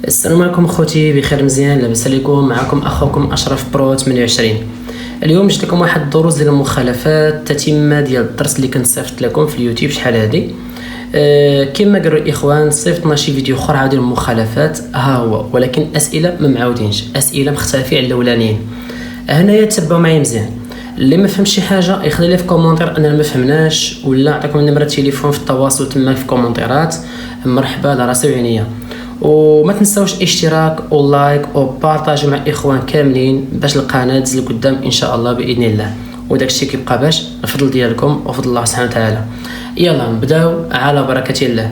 السلام عليكم اخوتي، بخير مزيان لاباس عليكم؟ معكم اخوكم اشرف برو 28. اليوم جبت لكم واحد الدروس ديال المخالفات، تتمه ديال الدرس اللي كنت صيفط لكم في اليوتيوب شحال هادي. كما قالوا الاخوان صيفطنا شي فيديو اخر ديال المخالفات، ها هو، ولكن اسئله ما معاودينش، اسئله مختلفه على الاولانيين. هنايا تبعوا معايا مزيان. اللي ما فهمش شي حاجه يخلي لي في كومونتير انا ما فهمناش، ولا نعطيكم نمره التليفون في التواصل تما في كومونتيرات. مرحبا على راسي وعينيا. وما تنساوش اشتراك ولايك وبارطاج مع الاخوان كاملين باش القناه تزيد لقدام ان شاء الله باذن الله. وداك الشيء كيبقى باش الفضل ديالكم وفضل الله سبحانه وتعالى. يلا نبداو على بركه الله.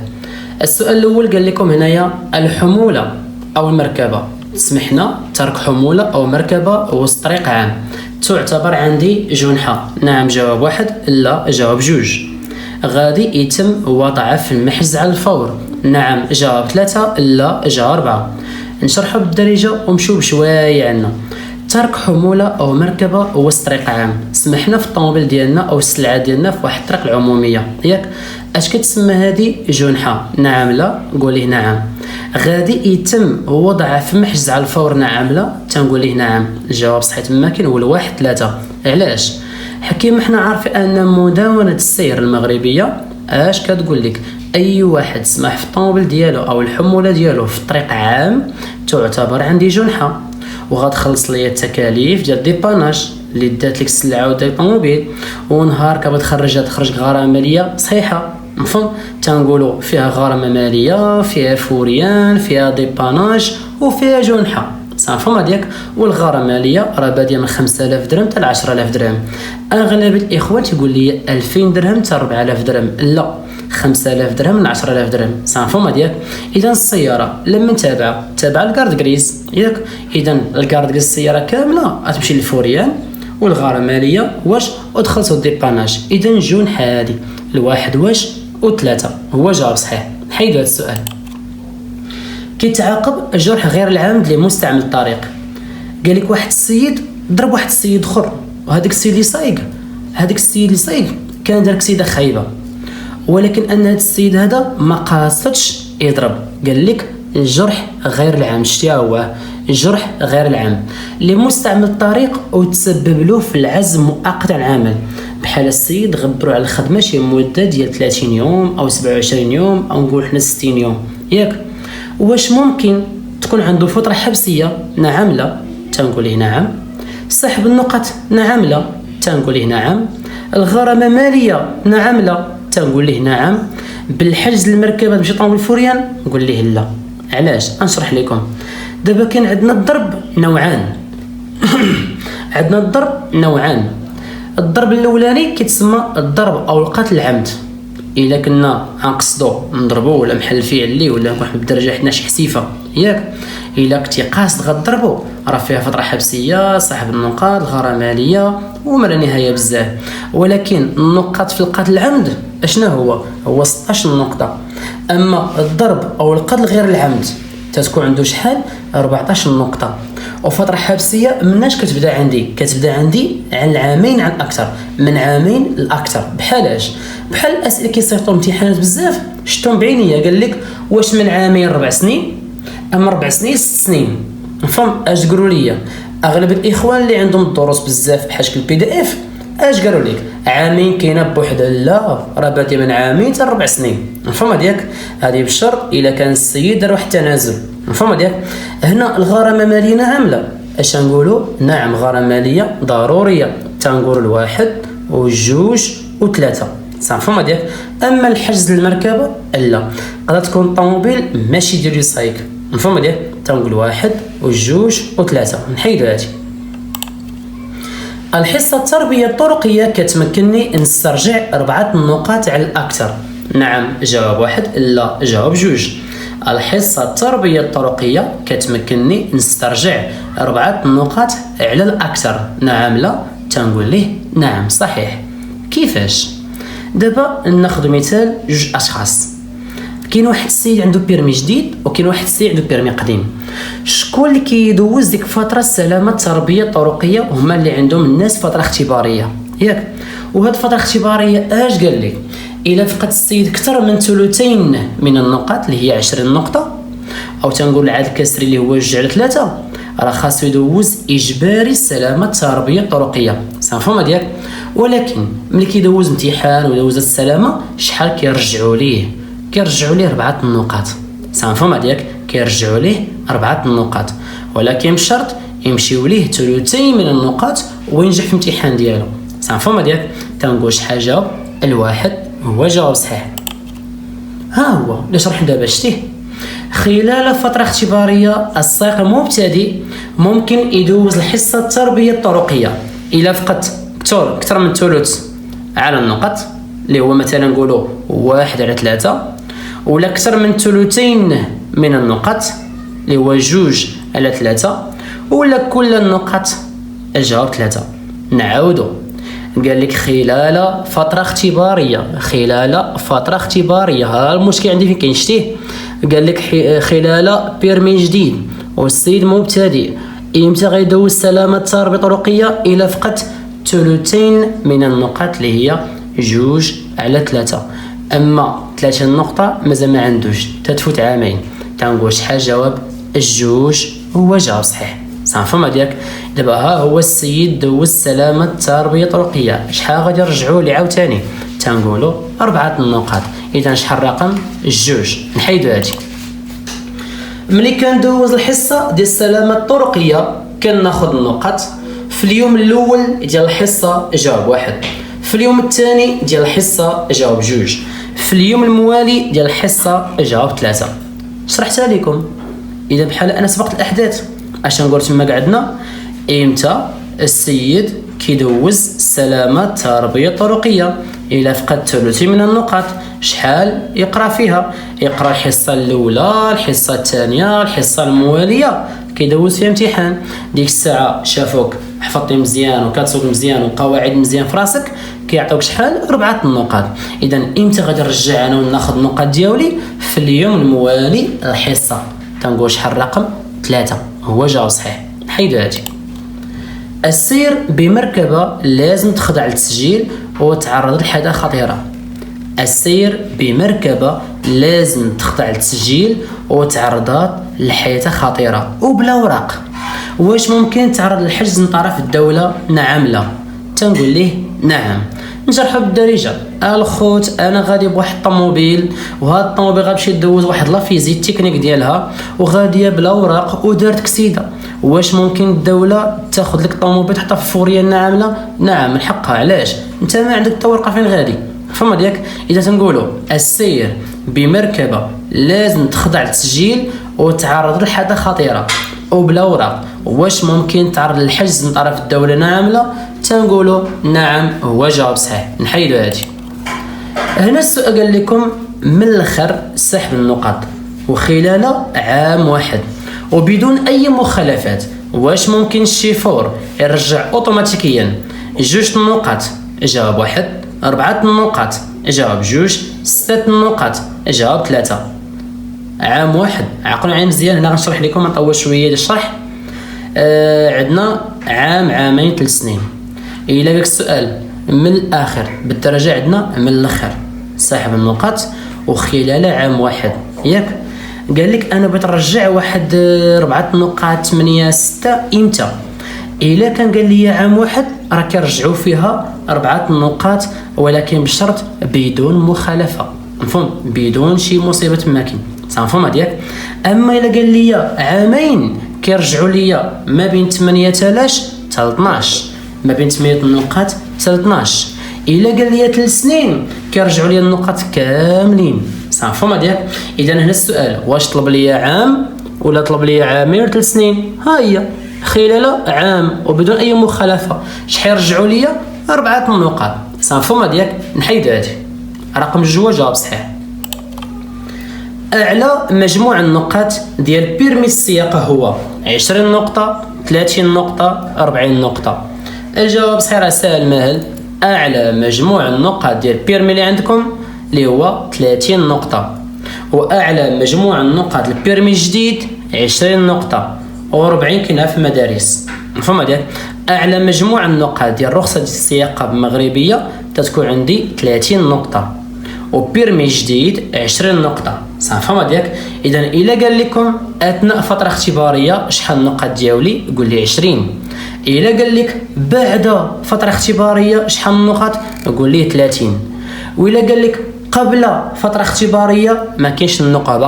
السؤال الاول قال لكم هنايا: الحموله او المركبه، سمحنا ترك حموله او مركبه وسط طريق عام تعتبر عندي جنحه؟ نعم جواب واحد، لا جواب جوج. غادي يتم وضعها في المحجز على الفور؟ نعم جواب ثلاثة، لا جواب أربعة. نشرحوا بالدارجة ونمشيو بشوية عنا. ترك حمولة أو مركبة وسط طريق عام، سمحنا في الطوموبيل ديالنا أو السلعة ديالنا في واحد الطريق العمومية، ياك؟ اش كتسمى هذه؟ جنحة؟ نعم لا، قوليه نعم. غادي يتم وضعها في محجز على الفور؟ نعم لا، تنقول ليه نعم. الجواب صحيح تما كاين هو الواحد ثلاثة. علاش؟ حكيما حنا عارفين ان مدونة السير المغربية اش كتقول لك؟ اي واحد سمح في الطوموبيل ديالو او الحمولة ديالو في طريق عام تعتبر عندي جنحة، وغتخلص ليا التكاليف ديال ديباناج اللي دات لك السلعه ودات الطوموبيل، ونهار كبغي تخرجها تخرج غرامه ماليه صحيحه. مفهوم؟ تنقولوا فيها غرامه ماليه، فيها فوريان، فيها ديباناج، وفيها جنحه. صافي ديالك. والغرامه ماليه راه باديه من 5000 درهم حتى ل 10000 درهم. اغلب الاخوان تيقول لي 2000 درهم حتى 4000 درهم، لا 5000 درهم من 10000 درهم. صافي ديالك. اذا السياره لما تابعه الكارد كريس، ياك؟ اذا الكارد كريس السياره كامله غتمشي للفوريان والغرامه ماليه واش ودخلتو الديباناج. اذا جنحه هذه الواحد واش وثلاثه هو جواب صحيح. حيدوا هذا السؤال. كيتعاقب الجرح غير العامد لمستعمل الطريق. قال لك واحد السيد ضرب واحد السيد اخر، وهذاك السيد اللي صايق كان دار كسيده خايبه، ولكن ان هذا السيد هذا ما قاصدش يضرب. قال لك الجرح غير العام. شتي هو الجرح غير العام لمستعمل الطريق وتسبب له في العزل مؤقت عن العمل، بحال السيد غبروا على الخدمه شي مده ديال 30 يوم او 27 يوم او نقول حنا 60 يوم، ياك؟ واش ممكن تكون عنده فتره حبسيه؟ نعم لا، تنقول ليه نعم. سحب النقط؟ نعم لا، تنقول ليه نعم. الغرامه ماليه؟ نعم لا، تنقول ليه نعم. بالحجز المركبه باش طوموبيل فوريان؟ نقول ليه لا. علاش؟ انشرح لكم. دابا كان عندنا الضرب نوعان. عندنا الضرب نوعان. الضرب الاولاني كيتسمى الضرب او القتل العمد، الا كنا غنقصدو نضربو ولا محل فيه اللي ولا نكون بالدرجه حنا شي حسيفه، ياك؟ الا كنتي قاصد غضربو راه فيها فتره حبسيه، صاحب النقاط، غرامه ماليه وما لا نهايه بزاف. ولكن النقاط في القتل العمد اشنا هو 16 نقطه. اما الضرب او القتل غير العمد تتكون عنده شحال؟ 14 نقطه. وفتره حبسيه مناش كتبدا عندي عن العامين عن اكثر، من عامين لاكثر. بحالاش؟ بحال الاسئله كيصيفطوا امتحانات بزاف شفتهم بعينيا، قال لك واش من عامين 4 سنين، اما 4 سنين 6 سنين. فهم اش قالوا لي اغلب الاخوان اللي عندهم الدروس بزاف بحال شكل PDF؟ اش قالوا لك؟ عامين كاينه بوحده، لا راه باديه من عامين حتى 4 سنين. فهم ديالك؟ هذه بالشرط الا كان السيد دار واحد التنازل. فهم ديالك؟ هنا الغرامه ماليه نعم لا، اش نقولوا؟ نعم غرامه ماليه ضروريه، تنقولوا الواحد وجوج وثلاثه. صافي ديالك. اما الحجز المركبه لا، قد تكون الطوموبيل ماشي ديال ريسايكل. فهم ديالك؟ تنقول واحد وجوج وثلاثه. نحيدوا هذه. الحصة التربية الطرقية كتمكنني نسترجع 4 نقاط على الأكثر؟ نعم جواب واحد، لا جواب جوج. الحصة التربية الطرقية كتمكنني نسترجع 4 نقاط على الأكثر؟ نعم لا، تنقول ليه نعم صحيح. كيفاش؟ دابا ناخذ مثال 2 أشخاص. كاين واحد السيد عنده بيرمي جديد وكاين واحد السيد عنده بيرمي قديم. شكون اللي كيدوز ديك فتره السلامه التربيه الطرقيه؟ هما اللي عندهم الناس فتره اختباريه، ياك؟ وهاد الفتره الاختباريه اش قال لك؟ الا فقد السيد اكثر من ثلثين من النقاط اللي هي 20 نقطه، او تنقول العدد الكسري اللي هو 2/3 راه خاصو يدوز اجباري السلامه التربيه الطرقيه. صافي ديالك. ولكن ملي كيدوز امتحان ويدوز السلامه شحال كيرجعوا ليه؟ كيرجعوا ليه 4 النقاط. صافي ديالك، كيرجعوا ليه 4 النقاط، ولكن بشرط يمشيو ليه 2 من النقاط وينجح في الامتحان ديالو. صافي ديالك. تنقول شحال جاوب؟ الواحد هو جواب صحيح. ها هو اللي شرح دابا شتيه. خلال فترة اختبارية السائق المبتدئ ممكن يدوز الحصة التربية الطرقية إلى فقد أكثر من ثلث على النقط اللي هو مثلا نقولوا 1/3، ولا أكثر من 2 من النقط اللي هو 2/3، ولا كل النقط. الجواب 3. نعاودو. قال لك خلال فترة اختبارية. ها المشكل عندي فين كاين شتيه. قال لك خلال بيرمي جديد والسيد مبتدئ امتى غيدوز سلامة التربية الطرقية الى فقد 2 من النقاط اللي هي 2/3. اما 3 النقطة مازال ما عندوش، تتفوت عامين. تنقول شحال جواب؟ 2 هو جواب صحيح. صافي ديالك. دابا ها هو السيد دوز سلامة التربية الطرقية، شحال غادي نرجعوا ليه عاوتاني؟ تنقولوا 4 النقاط. اذا شحال الرقم؟ 2. نحيدو هادي. ملي كندوز الحصه ديال السلامه الطرقيه كناخذ النقط. في اليوم الاول ديال الحصه جاوب 1، في اليوم الثاني ديال الحصه جاوب 2، في اليوم الموالي ديال الحصه جاوب 3. شرحتها لكم. اذا بحال انا سبقت الاحداث اش نقول تما قعدنا امتى السيد كيدوز سلامه التربيه الطرقيه الى فقد 3 من النقاط، شحال يقرا فيها؟ يقرا الحصه الاولى، الحصه الثانيه، الحصه المواليه، كيدوز فيها امتحان. ديك الساعه شافوك حفظتي مزيان وكتصوب مزيان وقواعد مزيان في راسك، كيعطوك شحال؟ 4 النقاط. اذا امتى غادي نرجع انا وناخذ النقاط ديالي؟ في اليوم الموالي الحصه. تنقول شحال الرقم؟ 3 هو جواب صحيح. نحيدو هادي. السير بمركبة لازم تخضع للتسجيل وتعرض لحادثة خطيرة. السير بمركبة لازم تخضع للتسجيل وتعرض لحادثة خطيرة وبلا اوراق. واش ممكن تعرض للحجز من طرف الدولة؟ نعم لا. تنقول ليه نعم. نشرحو بالدارجه. الخوت انا غادي بواحد الطوموبيل، وهاد الطوموبيل غنمشي ندوز واحد لافيزيت تكنيك ديالها وغاديه بلا اوراق ودارت كسيده. واش ممكن الدوله تاخذ لك الطوموبيل تحطها في الفوريه الناعمه؟ نعم من حقها. علاش؟ انت ما عندك حتى ورقه فين غادي. فما ديالك. اذا تنقولوا السير بمركبه لازم تخضع للتسجيل وتعرض لحادثه خطيره وبلا اوراق. واش ممكن تعرض للحجز من طرف الدوله؟ نعم لا. تنقولوا نعم هو جواب صحيح. نحيدو هادي. هنا السؤال قال لكم من الاخر سحب النقاط وخلال عام واحد وبدون اي مخالفات. واش ممكن الشيفور يرجع اوتوماتيكيا 2 النقاط؟ جواب 1. 4 النقاط؟ جواب 2. 6 النقاط؟ جواب 3. عام واحد. عقلوا معايا مزيان، هنا غنشرح لكم نطول شويه ديال الشرح. عندنا عام، عامين، 3 سنين. الى بك السؤال من الاخر بالدرجه عندنا من الاخر سحب النقاط وخلال عام واحد، ياك؟ قال لك انا بغيت نرجع واحد 4 نقاط 8 6 امتى؟ الا كان قال لي عام واحد راه كنرجعوا فيها 4 نقاط ولكن بشرط بدون مخالفه، مفهوم؟ بدون شي مصيبه تماكن، صافي ديالك. اما الا قال لي عامين كيرجعوا لي ما بين 8000 حتى 12، ما بين 8 نقاط حتى 12. الا قال لي 3 سنين كيرجعوا لي النقاط كاملين، صافي ديالك. اذا هنا السؤال واش طلب لي عام ولا طلب لي عامين ولا 3 سنين؟ ها هي خلال عام وبدون اي مخالفه شحال يرجعوا لي؟ 4 نقاط، صافي ديالك. نحيد هادي رقم 2 جواب صحيح. اعلى مجموع النقاط ديال بيرمي السياقه هو 20 نقطه، 30 نقطه، 40 نقطه. الجواب صحيح راه ساهل ماهل. اعلى مجموع النقاط ديال بيرمي اللي عندكم اللي هو 30 نقطه، واعلى مجموع النقاط البيرمي الجديد 20 نقطه و40 كاينها في المدارس، مفهوم ديالك. اعلى مجموع النقاط ديال رخصه السياقه بالمغربيه تتكون عندي 30 نقطه وبيرمي جديد 20 نقطه، فهمت ياك؟ اذا الا قال لكم اثناء فتره اختباريه شحال النقاط ديالي، قول لي 20. الا قال لك بعد فتره اختباريه شحال النقاط، قول لي 30. وإلا قال لك قبل فتره اختباريه ما كاينش النقاط،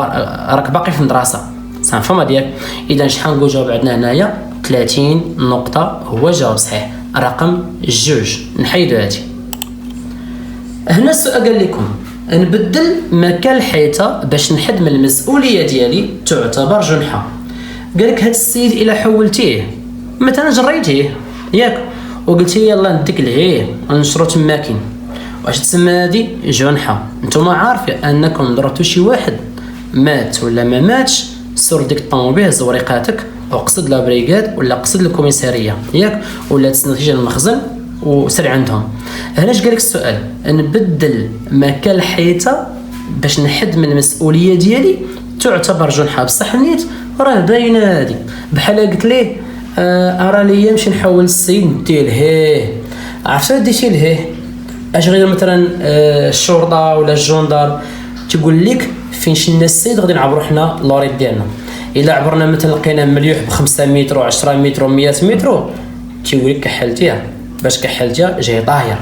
راك باقي في المدرسه. فهمت ياك؟ اذا شحال نقول جواب عندنا هنايا 30 نقطه هو جواب صحيح. رقم 2 نحيدو هادي. هنا السؤال قال لكم نبدل مكان الحيطه باش نحد من المسؤوليه ديالي تعتبر جنحه. قال لك هاد السيد الا حولتيه مثلا جريتيه ياك وقلتي يلا نديك لهيه ونشرو تماكن، واش تسمى هادي؟ جنحه. نتوما عارفين انكم ضربتوا شي واحد مات ولا ما ماتش، سور ديك الطوموبيل زوريقاتك وقصد لا بريغاد ولا قصد الكوميساريه ياك، ولا تسنى تيجي للمخزن وسرع عندهم. هناش قالك السؤال نبدل مكان الحيطه باش نحد من المسؤوليه ديالي تعتبر جنحه. بصح نيت راه باينه هادي، بحال قلت ليه ارى ليا نمشي نحول السيد نديه لهيه، عرفت ديتي لهيه اش غير مثلا الشرطه ولا الجندار تقول لك فين شلنا السيد غادي نعبروا حنا لوريط ديالنا. الا عبرنا مثلا لقينا مليوح ب5 متر و10 متر و100 متر تيقول لك كحلتيها، باش كحلتيها جاي طاير.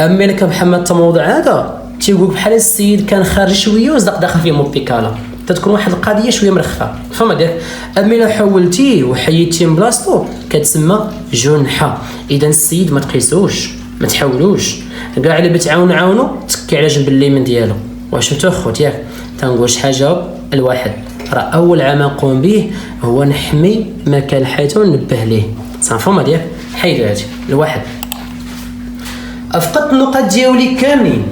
اما الا كان بحال التموضع هذا تيقول بحال السيد كان خارج شويه وزق داخل فيه موبيكالا، تتكون واحد القضيه شويه مرخفه. فهمت ياك؟ اما الا حولتيه وحيدتيه من بلاصتو كتسمى جنحه. اذا السيد ما تقيسوش ما تحولوش، كاع اللي بتعاونوا تكي على جنب اليمين ديالو. واش انت خوت ياك؟ تنقول شحال جاوب الواحد. راه اول عام نقوم به هو نحمي مكان الحيطه وننبه ليه. فهمت ياك؟ حيد هادي الواحد. افقدت النقاط ديالي كاملين،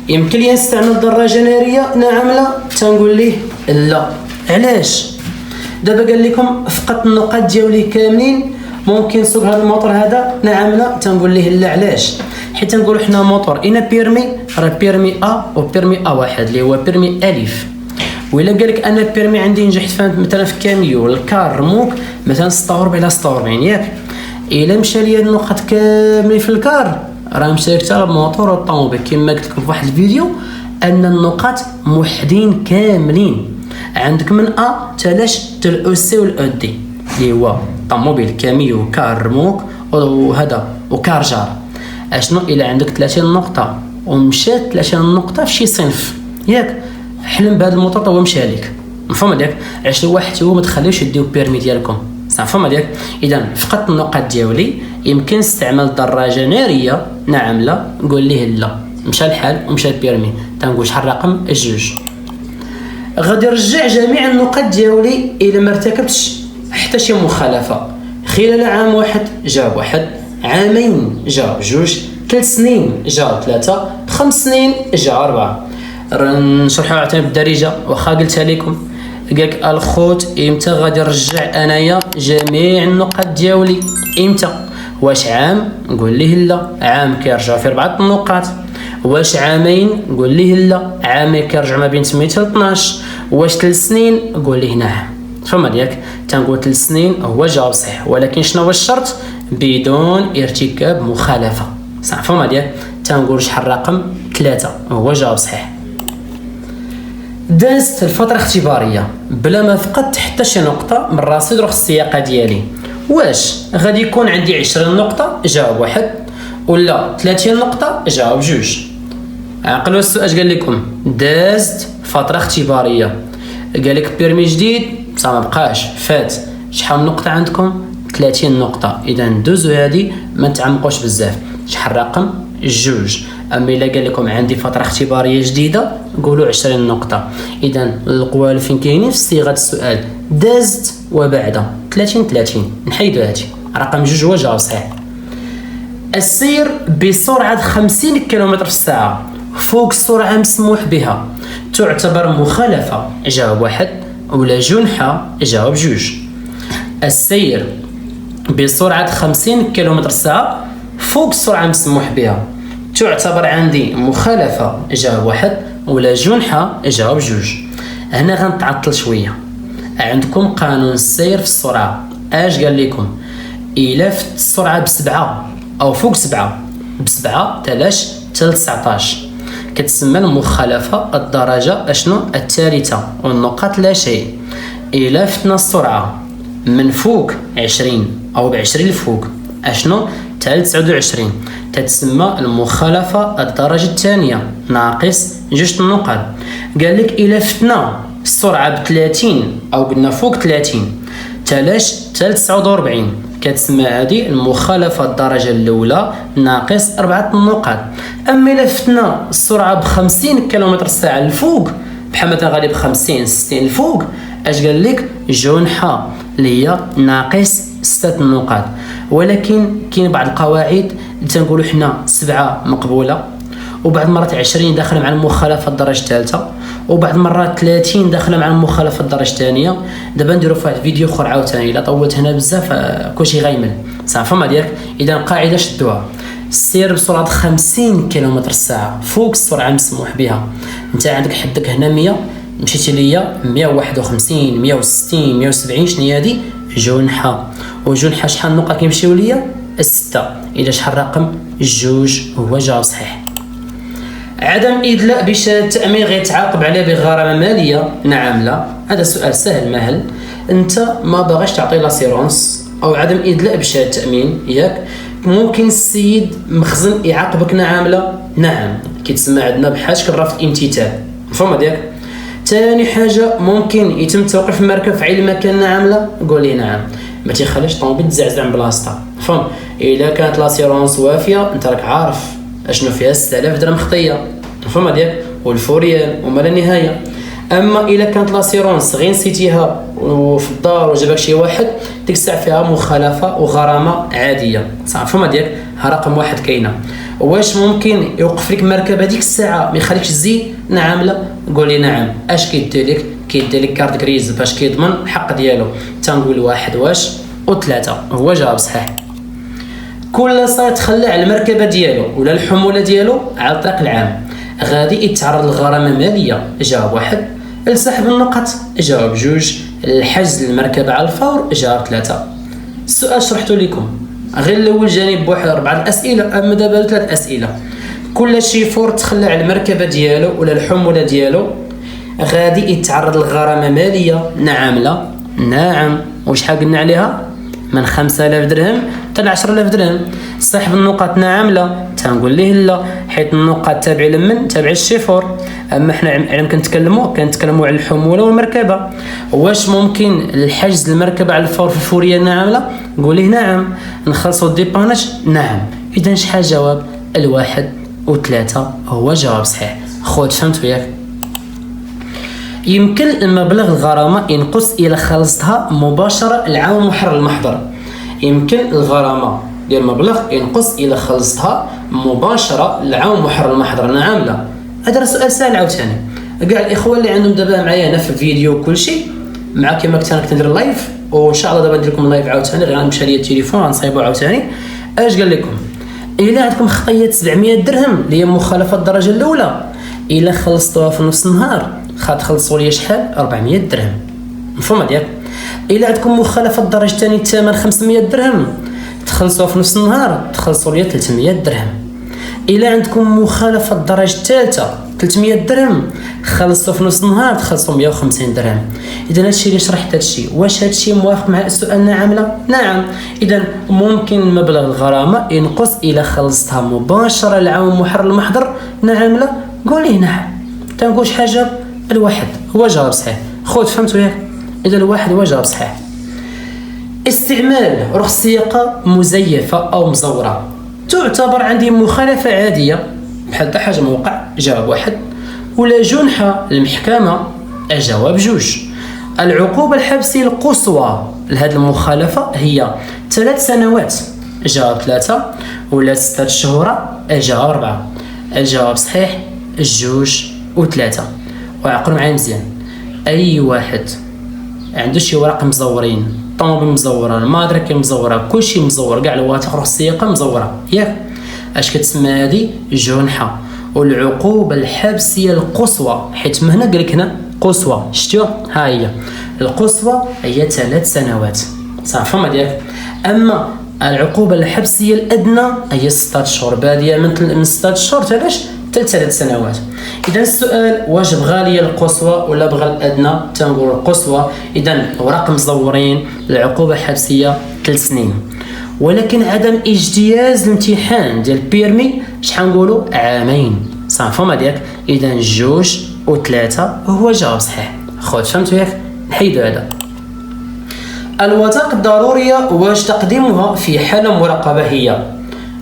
يمكن لي نستعمل دراجه ناريه؟ نعم لا. تنقول ليه لا. علاش؟ دابا قال لكم فقدت النقاط ديالي كاملين، ممكن نسوق هذا الموتور هذا؟ نعم لا. تنقول ليه لا. علاش؟ حيت نقولوا حنا موتور انا بيرمي راه بيرمي ا وبيرمي ا واحد اللي هو بيرمي الف. وإلا قال لك انا بيرمي عندي نجحت فهمت مثلا في كاميو الكار رموك مثلا 46 الى 46 ياك، الا مشى لي النقاط كاملين في الكار راه مشى لك حتى الموتور والطوموبيل. كما قلت لكم في واحد الفيديو ان النقاط موحدين كاملين، عندك من ا تلاش تالاو سي والاو دي اللي هو طوموبيل كاميو كار رموك وهذا وكار جار. اشنو الا عندك 30 نقطه ومشات 30 نقطه في شي صنف ياك، حلم بهذا الموتور هو مشى لك. فهمت ياك؟ علاش الواحد هو ما تخليوش يديو بيرمي ديالكم. فهمت ياك؟ اذا فقدت النقاط ديالي، يمكن استعمال دراجه ناريه؟ نعم لا. قول ليه لا. مشى الحال ومشى البيرمي. تنقول شحال رقم 2. غادي نرجع جميع النقاط ديالي الا ما ارتكبتش حتى شي مخالفه. خلال عام واحد جاوب 1، عامين جاوب 2، 3 سنين جاوب 3، 5 سنين جاوب 4. نشرحها عاوتاني بالدارجه واخا قلتها لكم. قالك الخوت امتى غادي نرجع انايا جميع النقاط ديالي؟ امتى؟ واش عام؟ قول ليه لا. عام كيرجع في 4 النقاط. واش عامين؟ قول ليه لا. عامين كيرجع ما بين 8 حتى 12. واش 3 سنين؟ قول ليه نعم. فهمت ياك؟ تنقول 3 سنين هو جواب صحيح، ولكن شنو هو الشرط؟ بدون ارتكاب مخالفه. صح فهمت ياك؟ تنقول شحال رقم 3 هو جواب صحيح. دازت الفتره الاختباريه بلا ما فقدت حتى شي نقطه من رصيد رخص السياقه ديالي. واش غادي يكون عندي 20 نقطه؟ جاوب 1، ولا 30 نقطه؟ جاوب 2. عقلوا السؤال اش قال لكم؟ دازت فتره اختباريه، قال لك بيرمي جديد بصح ما بقاش فات. شحال نقطه عندكم؟ 30 نقطه. اذا ندوزو هذه ما نتعمقوش بزاف. شحال رقم 2. اما الا قال لكم عندي فتره اختباريه جديده قولوا 20 نقطه. اذا القوال فين كاينين في صيغه السؤال دازت وبعد 30 نحيدوا هذه. رقم 2 هو جواب صحيح. السير بسرعه 50 كيلومتر في الساعه فوق السرعه المسموح بها تعتبر مخالفه؟ جاوب 1، ولا جنحه؟ جاوب 2. السير بسرعه 50 كيلومتر في الساعه فوق السرعه المسموح بها تعتبر عندي مخالفه؟ جاوب 1، ولا جنحه؟ جاوب 2. هنا غنتعطل شويه. عندكم قانون السير في السرعه اش قال لكم؟ الا فت السرعه ب7 او فوق 7 ب7 تلاش حتى 19 كتسمى المخالفة الدرجة اشنو الثالثة، والنقاط لا شيء. إلا فتنا السرعة من فوق 20 أو ب20 الفوق اشنو تال 29 تتسمى المخالفة الدرجة الثانية ناقص 2 النقاط. قال لك إلا فتنا السرعة ب30 أو قلنا فوق 30 تالاش تال 49 كتسمى هذه المخالفة الدرجة الأولى ناقص 4 النقاط. أما إلا فتنا السرعة ب50 كيلومتر الساعة الفوق بحال مثلا غادي ب50 60 الفوق اش قال لك جنحة اللي هي ناقص 6 النقاط. ولكن كاين بعض القواعد تنقولوا حنا 7 مقبولة، وبعض المرات 20 داخله مع المخالفه الدرجه الثالثه، وبعض المرات 30 داخله مع المخالفه الدرجه الثانيه. دابا نديرو في واحد الفيديو اخر عاوتاني، الا طولت هنا بزاف كلشي غيمل صافي ما ديالك. اذا القاعده شدوها، السير بسرعه 50 كيلومتر الساعه فوق السرعه المسموح بها، انت عندك حدك هنا 100 مشيتي ليا 151 160 170 شنو هي هذه جنحه. وجنحه شحال النقط كيمشيو ليا 6. اذا شحال الرقم 2 هو جواب صحيح. عدم إدلاء بشهادة التأمين غيتعاقب عليه بغرامة مالية؟ نعم لا. هذا سؤال سهل مهل. أنت ما باغاش تعطي لاسيرونس أو عدم إدلاء بشهادة التأمين ياك، ممكن السيد مخزن يعاقبك نعم لا؟ نعم، كيتسمى عندنا بحاجة رفض الامتثال فهمت ديالك. ثاني حاجة ممكن يتم توقيف المركب في أي مكان نعم لا؟ قول لي نعم، ما تيخليش الطوموبيل تزعزع من بلاصتها فهم. إلا كانت لاسيرونس وافية أنت راك عارف اشنو فيها 6000 درهم خطيه فما ديالك والفوريال وما لا نهايه. اما الا كانت لاسيرونس غير نسيتيها وفي الدار وجابك شي واحد ديك الساعه فيها مخالفه وغرامه عاديه صافي فما ديالك. ها رقم 1 كاينه. واش ممكن يوقف لك مركب هذيك الساعه ما يخليكش تزيد؟ نعم لا؟ قول لي نعم. اش كيدير لك؟ كيدير لك كارت كريز باش كيضمن الحق ديالو. تنقول 1 واش و3 هو جواب صحيح. كل صار تخلى على المركبه ديالو ولا الحموله ديالو على الطريق العام غادي يتعرض لغرامه ماليه. جواب 1. لسحب النقط. جواب 2. الحجز المركبه على الفور. جواب 3. السؤال شرحته لكم غير الاول جانب بواحد 4 الاسئله، اما دابا 3 اسئله. كل شيفور تخلى على المركبه ديالو ولا الحموله ديالو غادي يتعرض لغرامه ماليه. نعم لا؟ نعم. وشحال قلنا عليها؟ من 5000 درهم حتى ل 10000 درهم. صاحب النقاط نعم لا؟ تنقول ليه لا، حيت النقاط تابعه لمن؟ تابعه للشيفور. اما حنا على كنتكلموا على الحموله والمركبه. واش ممكن الحجز المركبه على الفور في الفوريه؟ نعم لا؟ قول ليه نعم. نخلصوا الديباناج؟ نعم. اذا شحال جواب؟ 1 و3 هو جواب صحيح. خوت فهمتوا ياك؟ يمكن المبلغ الغرامة ينقص إلى خلصتها مباشرة العام محرر المحضر. يمكن الغرامة ديال المبلغ ينقص إلى خلصتها مباشرة العام محرر المحضر. نعم لا؟ هذا سؤال سهل عاوتاني. كاع الإخوة اللي عندهم دابا معايا هنا في الفيديو وكل شيء مع كما كنت أنا كندير اللايف، وإن شاء الله دابا ندير لكم اللايف عاوتاني غير غنمشي ليا التليفون غنصايبو عاوتاني. اش قال لكم؟ إلا عندكم خطية 700 درهم اللي هي مخالفة الدرجة الأولى، إلا خلصتوها في نص النهار خلصوا لي شحال؟ 400 درهم مفهوم ديالك. الا عندكم مخالفه الدرجه الثانيه الثمن 500 درهم تخلصوها في نص النهار تخلصوا لي 300 درهم. الا عندكم مخالفه الدرجه الثالثه 300 درهم خلصتوا في نص النهار تخلصوا 150 درهم. اذا هادشي اللي شرحت هادشي واش هادشي موافق مع السؤال؟ نعم لا؟ نعم. اذا ممكن مبلغ الغرامه ينقص الى خلصتها مباشره العام محرر المحضر. نعم لا؟ قول لي نعم. تنقول شحال جاب؟ 1 هو جواب صحيح. خوت فهمتوا ياك؟ اذا 1 هو جواب صحيح. استعمال رخص سياقه مزيفه او مزوره تعتبر عندي مخالفه عاديه بحال حتى حاجه موقع. جواب 1. ولا جنحه المحكمه. الجواب 2. العقوبه الحبسيه القصوى لهذه المخالفه هي 3 سنوات. جواب 3. ولا 6 شهور. الجواب 4. الجواب صحيح 2 و3. وعقلوا معايا مزيان، اي واحد عنده شي ورق مزورين، طوموبيل مزوره، المادركه مزوره، كلشي مزور، كاع الوثائق رخص السياقه مزوره ياك، اش كتسمى هذه؟ جنحه. والعقوبه الحبسيه القصوى، حيت من هنا قال لك هنا قصوى، شفتوا ها هي القصوى هي 3 سنوات صافي فما ديالك. اما العقوبه الحبسيه الادنى هي 6 شهور، باديه من 6 شهور حتى 3 سنوات. اذا السؤال واش بغى لي القصوى ولا بغى الادنى؟ تنقول القصوى. اذا اوراق مزورين العقوبه حبسيه 3 سنين، ولكن عدم اجتياز الامتحان ديال البيرمي شحال نقولوا؟ 2 عام. صافي ما ديالك. اذا 2 و3 هو جواب صحيح. خوت فهمتوا ياك؟ نحيدو هذا. الوثائق الضروريه واش تقديمها في حاله مراقبه هي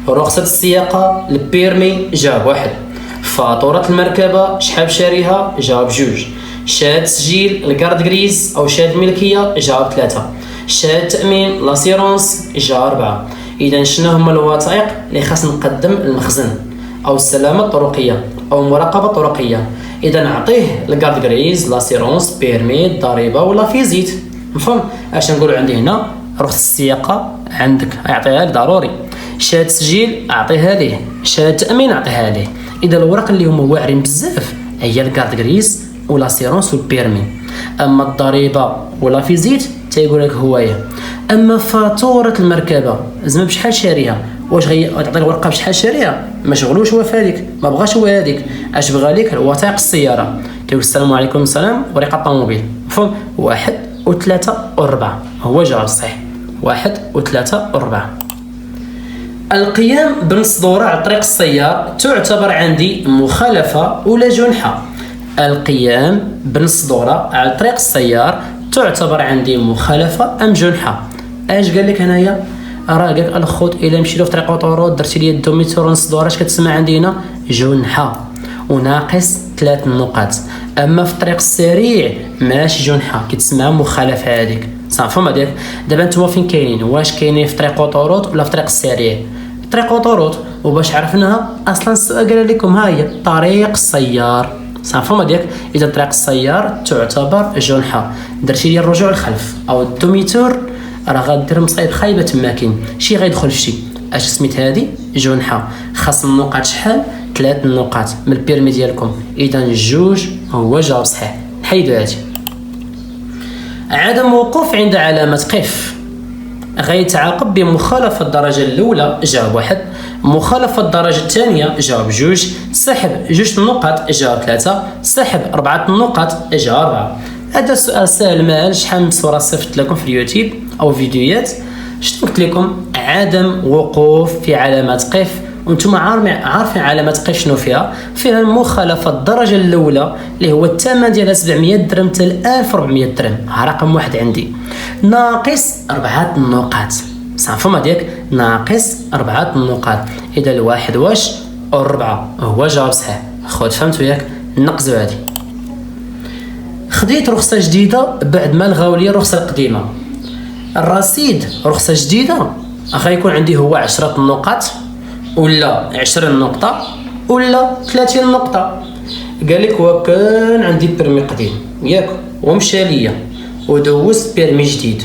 رخصه السياقه، البيرمي جواب 1، فاتوره المركبه شحال شاريها جواب 2، شهاده تسجيل الكارد غريز او شهاده الملكيه جواب 3، شهاده تامين لاسيرونس جواب 4. اذا شنو هما الوثائق اللي خاص نقدم المخزن او السلامه الطرقيه او المراقبه الطرقيه؟ اذا نعطيه الكارد غريز، لاسيرونس، بيرمي، الضريبه ولا فيزيت. مفهوم؟ اش نقولوا عندي هنا؟ رخصه السياقه عندك اعطيها لي ضروري، شهاده تسجيل اعطيها ليه، شهاده تامين اعطيها ليه. اذا الوراق اللي هما واعرين بزاف هي الكارد غريز ولا سيرونس والبيرمي. اما الضريبه ولا فيزيت تيقول لك هوايه. اما فاتوره المركبه زعما بشحال شاريها، واش غتعطي الورقه بشحال شاريها؟ ما شغلوش هو فهاديك، ما بغاش هو هذيك. اش بغى لك؟ وثائق السياره. كيقول السلام عليكم السلام ورقه الطوموبيل. مفهوم؟ 1 و3 و4 هو جواب صحيح. 1 و3 و4. القيام بنص دورة على طريق السيار تعتبر عندي مخالفة ولا جنحة؟ القيام بنص دورة على طريق السيار تعتبر عندي مخالفة أم جنحة؟ اش قال لك هنايا؟ راه قال لك الخوت الا مشيتو في طريق اوطوروط درتي لي الدوميتور نص دورة اش كتسمى عندي هنا؟ جنحة وناقص 3 نقاط. اما في الطريق السريع ماشي جنحة، كتسمى مخالفة هذيك. صافي ما ديالك. دابا نتوما فين كاينين؟ واش كاينين في طريق اوطوروط ولا في طريق السريع؟ طريق اوطوروط. وباش عرفناها اصلا السؤال قال لكم ها هي طريق السيار. صافي ما ديالك. اذا طريق السيار تعتبر جنحه. درتي لي الرجوع الخلف او الدوميتور راه غدير مصايب خايبه تماكن، شي غيدخل في شي. اش سميت هذه؟ جنحه. خاص النقاط شحال؟ 3 نقاط من البيرمي ديالكم. اذا 2 هو جواب صحيح. حيدوا هذه. عدم وقوف عند علامه قف غيتعاقب بمخالفة الدرجة الأولى جواب 1، مخالفة الدرجة الثانية جواب 2، سحب 2 نقاط جواب 3، سحب 4 نقاط جواب 4. هذا السؤال سهل ماهل. شحال من صورة صيفط لكم في اليوتيوب أو فيديوهات شنو قلت لكم؟ عدم وقوف في علامات قف، وانتم عارفين علامات قف شنو فيها؟ فيها المخالفة الدرجة الأولى اللي هو الثمن ديالها 700 درهم حتى 1400 درهم، رقم 1 عندي، ناقص 4 نقاط. صافي ما ديالك؟ ناقص 4 نقاط. إذا الواحد واش؟ 4 هو جواب صحيح. خوت فهمتوا ياك؟ نقزوا هادي. خديت رخصة جديدة بعد ما لغاو لي الرخصة القديمة. الرصيد رخصة جديدة غيكون عندي هو 10 نقاط ولا 20 نقطة ولا 30 نقطة. قال لك وكان عندي بيرمي قديم ياك ومشى ليا ودوزت بيرمي جديد،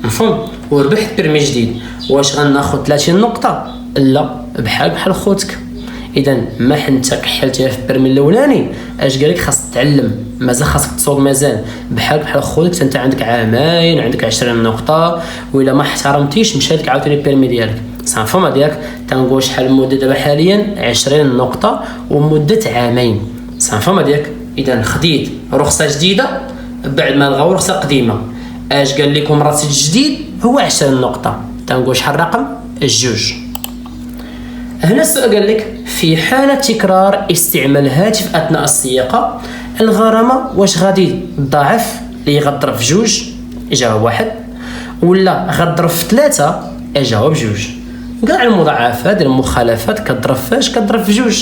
مفهوم؟ وربحت بيرمي جديد، واش غناخذ 30 نقطة؟ لا، بحال خوتك. اذا ما حنت كحلتيها في البيرمي الاولاني اش قال لك؟ خاص تتعلم، مازال خاصك تصوب، مازال بحال خوتك. انت عندك عامين، عندك 20 نقطة، وإلا ما احترمتيش مشى لك عاوتاني البيرمي ديالك. صافي ما ديالك؟ تنقول شحال المده دابا حاليا؟ 20 نقطة ومدة عامين. صافي ما ديالك؟ اذا خديت رخصة جديدة بعد ما لغاو رخصة قديمة. اش قال لكم؟ رصيد جديد هو 20 نقطة. تنقول شحال الرقم؟ 2. هنا السؤال قال لك في حالة تكرار استعمال الهاتف أثناء السياقة الغرامة واش غادي تضاعف اللي غضرب في 2 جواب 1 ولا غضرب في 3 جواب 2. كاع المضاعفات ديال المخالفات كضرب فاش؟ كضرب في 2.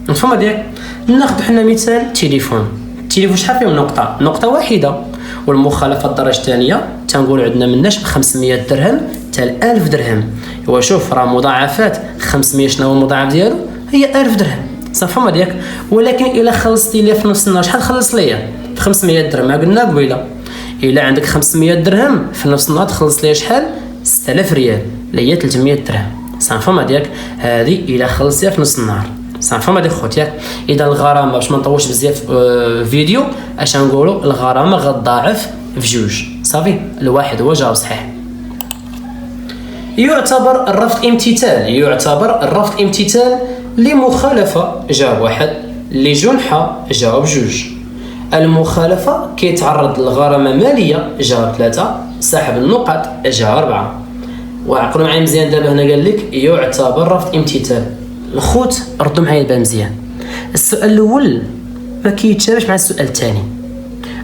مفهوم ديالك؟ ناخذ حنا مثال التليفون شحال فيه نقطة واحدة، والمخالفة الدرجة الثانية تنقول عندنا مناش ب 500 درهم حتى 1000 درهم. هو شوف راه مضاعفات 500 شنو هو المضاعف ديالو؟ هي 1000 درهم. صافي ما ديالك؟ ولكن الا خلصتي لي في نص النهار شحال خلص ليا؟ 500 درهم. ما قلنا قبيله الا عندك 500 درهم في نص النهار تخلص ليا شحال؟ 6000 ريال اللي هي 300 درهم. صافي ما ديالك؟ هذه الا خلصتيها في نص النهار. صافي ما ديال خوتي. اذا الغرامه باش ما نطولش بزاف فيديو اش نقولوا؟ الغرامه غتضاعف في 2. صافي الواحد هو جواب صحيح. يعتبر الرفض امتثال لمخالفه جواب 1، اللي جنحة جاوب جوج. المخالفة كيتعرض لغرامة مالية جاوب 3. صاحب النقط جاوب 4. وعقلوا معايا مزيان دابا هنا قال لك يعتبر رفض امتثال. الخوت ردوا معايا البال مزيان. السؤال الاول ما كيتشابهش مع السؤال الثاني.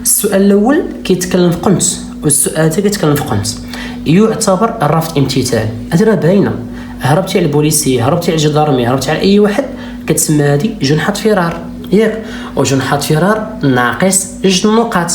السؤال الاول كيتكلم في قنت والسؤال الثاني كيتكلم في قنت. يعتبر الرفض امتثال، هذه راه باينه. هربتي على البوليسيه، هربتي على الجدارمي، هربتي على اي واحد، كتسمى هذه جنحة فرار ياك. وجنحة فرار ناقص 2 نقاط.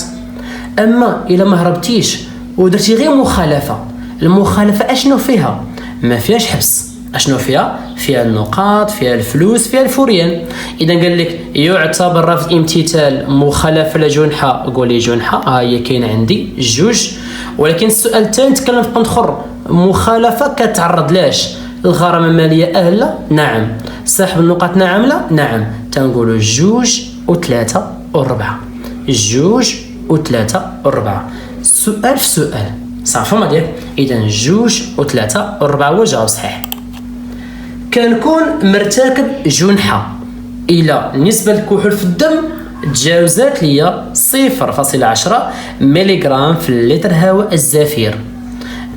اما الا ما هربتيش ودرتي غير مخالفه، المخالفه اشنو فيها؟ ما فيهاش حبس. اشنو فيها؟ فيها النقاط، فيها الفلوس، فيها الفوريان. اذا قال لك يعتبر رفض امتثال مخالفه لجنحه، قولي جنحه ها هي كاين عندي جوج. ولكن السؤال الثاني تكلم في قنت اخر، مخالفه كتعرض لاش؟ الغرامه الماليه لا؟ نعم. صاحب النقاط نعم لا؟ نعم. تنقولوا جوج وثلاثة وربعة، جوج وثلاثة وربعة. سؤال في سؤال صافي ما ديك. اذا جوج وثلاثة وربعة هو الجواب صحيح. كنكون مرتكب جنحة الى نسبة الكحول في الدم تجاوزات ليا 0.10 ملغ في اللتر هواء الزفير.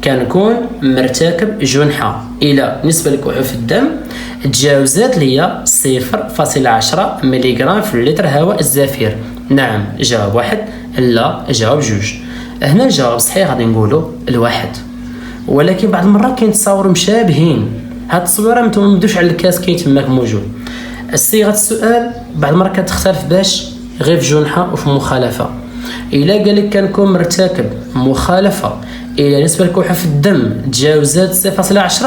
كنكون مرتكب جنحة الى نسبة الكحول في الدم تجاوزات ليا 0.10 ملغ في اللتر هواء الزفير. نعم جواب 1، لا جواب 2. هنا الجواب صحيح غادي نقولوا 1. ولكن بعض المرات كاين تصاور مشابهين. هاد التصويره ما تمدوش على الكاس كاين تماك موجود. صيغه السؤال بعض المرات كتختلف باش غير في جنحه وفي مخالفه. الا قال لك كنكون مرتكب مخالفه الى نسبه الكحول في الدم تجاوزات 0.10،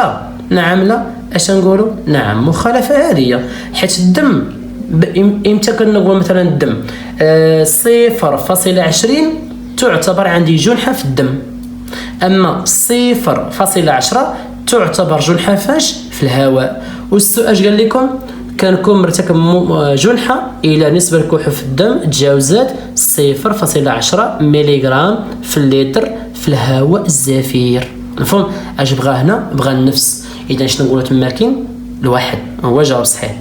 نعم لا اش نقولوا؟ نعم مخالفه هذه. حيت الدم امتى كنقول مثلا الدم 0.20 تعتبر عندي جنحه في الدم. اما 0.10 تعتبر جنحة فاش؟ في الهواء. والسؤال اش قال لكم؟ كنكون مرتكب جنحة الى نسبة الكحول في الدم تجاوزات 0.10 ملغ في اللتر في الهواء الزفير. مفهوم؟ اش بغا هنا؟ بغا النفس. اذا شنو نقولوا تماكين؟ 1 هو جواب صحيح.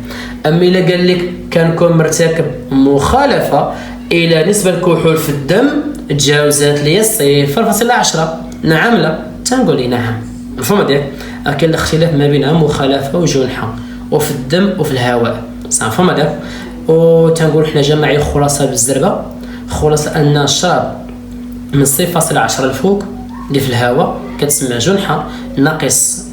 اما الا قال لك كنكون مرتكب مخالفة الى نسبة الكحول في الدم تجاوزات ليا 0.10، نعم لا؟ تنقولي نعم. مفهوم ديالك؟ كاين الاختلاف ما بينها مخالفه وجنحه وفي الدم وفي الهواء. صافي هذاك. وتنقول حنا جماعي خلاصه بالزربه، خلاصه ان الشراب من 0.10 الفوق اللي في الهواء كتسمى جنحه ناقص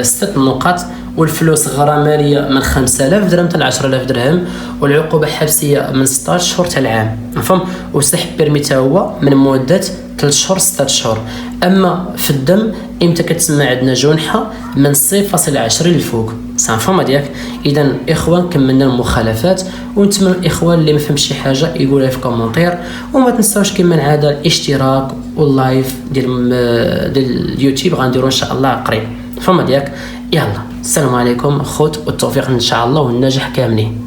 6 نقاط، والفلوس غرامه ماليه من 5000 درهم حتى 10000 درهم، والعقوبه حبسيه من 16 شهور حتى العام. مفهوم؟ وسحب بيرمي حتى هو من مده 3 شهور 6 شهور. اما في الدم امتى كتسمى عندنا جنحه؟ من 0.10 للفوق. صافي ديالك. اذا اخوان كملنا المخالفات، ونتمنى الاخوان اللي ما فهمش شي حاجه يقولها في كومونتير، وما تنساوش كما العاده الاشتراك واللايف ديال اليوتيوب غنديروا ان شاء الله قريب. فما ديالك. يلا السلام عليكم خوت، والتوفيق ان شاء الله والنجاح كاملين.